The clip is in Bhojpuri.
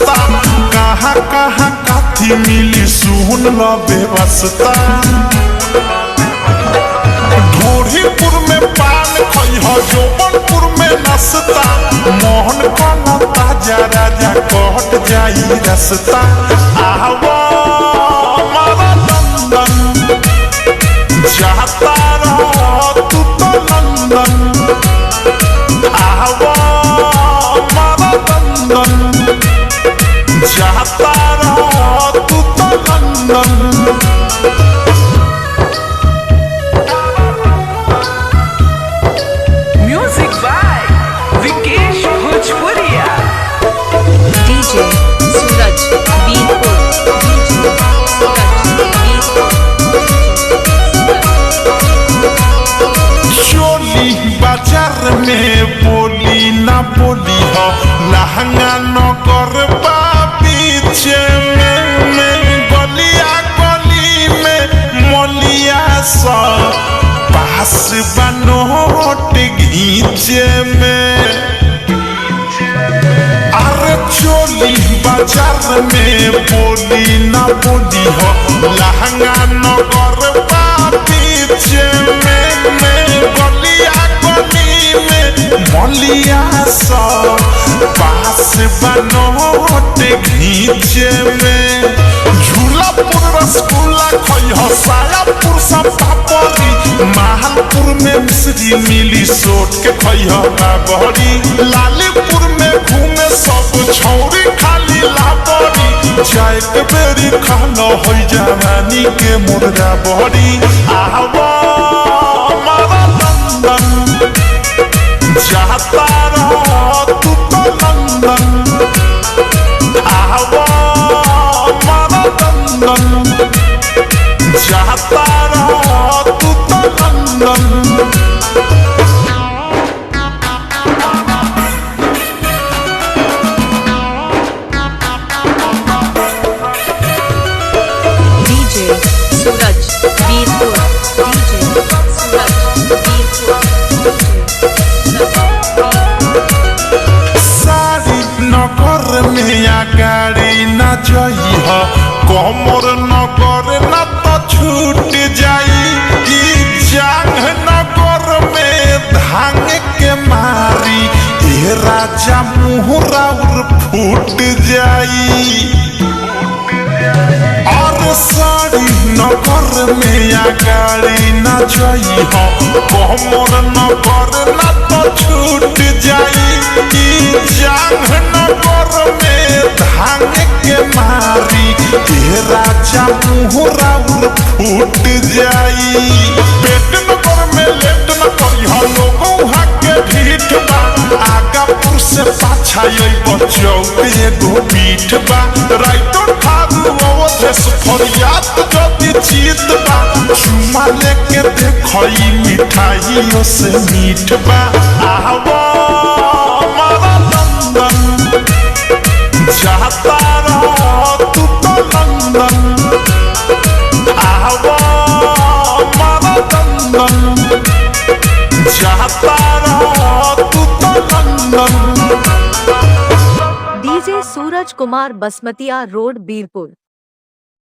सस्ता कहाँ कहाँ काथी मिली सुन ल बेवस्ता। ढोरीपुर में पान खइह जौनपुर में नस्ता मोहन कला ताजा राजा कट जाई रस्ता। आवा मारा लंदन जाता रह तू तो लंदन। आवा मारा लंदन जाता रह तू तो लंदन। DJ सूरज बीरपुर चोली बाजार में बोली ना बोली हो लहंगा नगर पीछे में गलिया गली में मोलिया सा पास बनोट घीचे में। चोली बाजार में बोली ना बोली हो लहंगा नगर पीछे में गलिया गली में मलिया सब पास बनोट घीचे में। झूलापुर रसगुल्ला खइह सायापुर सब पापड़ी माहलपुर में मिश्री मिली सोट के खइह बाबरी। लालीपुर में घूमे सब छौरी खाली लाबड़ी जाए के बेरी खाना हो जवानी के मुर्गा बड़ी। आवा मारा लंदन जाता रह तू तो लंदन। आवा मारा लंदन जाता रह तू तो लंदन। सूरज बीरपुर सारी नगर में गाड़ी न जइह कमर नगर न तो छूट जाई। जांग नगर में धांग के मारी ए राजा मुहरा फूट जाई। सारी नगर में गाड़ी न जइह कमर नगर न तो छूट जाई। जांग नगर में धांग के मारी ए राजा मुहरा फूट जाई। पेट नगर में लेट न करिह लोगों के ढीठ बा आगापुर से पाछा चौक एगो पीठ बा। राइटो ठारू अवधेश फरियाद जदि जीत बा चुमा लेके देखई मिठाइयों से मीठ बा। आवा मारा लंदन जाता रह तू तो लंदन। आवा मारा लंदन जाता रह तू तो लंदन। DJ सूरज कुमार बसमतिया रोड बीरपुर।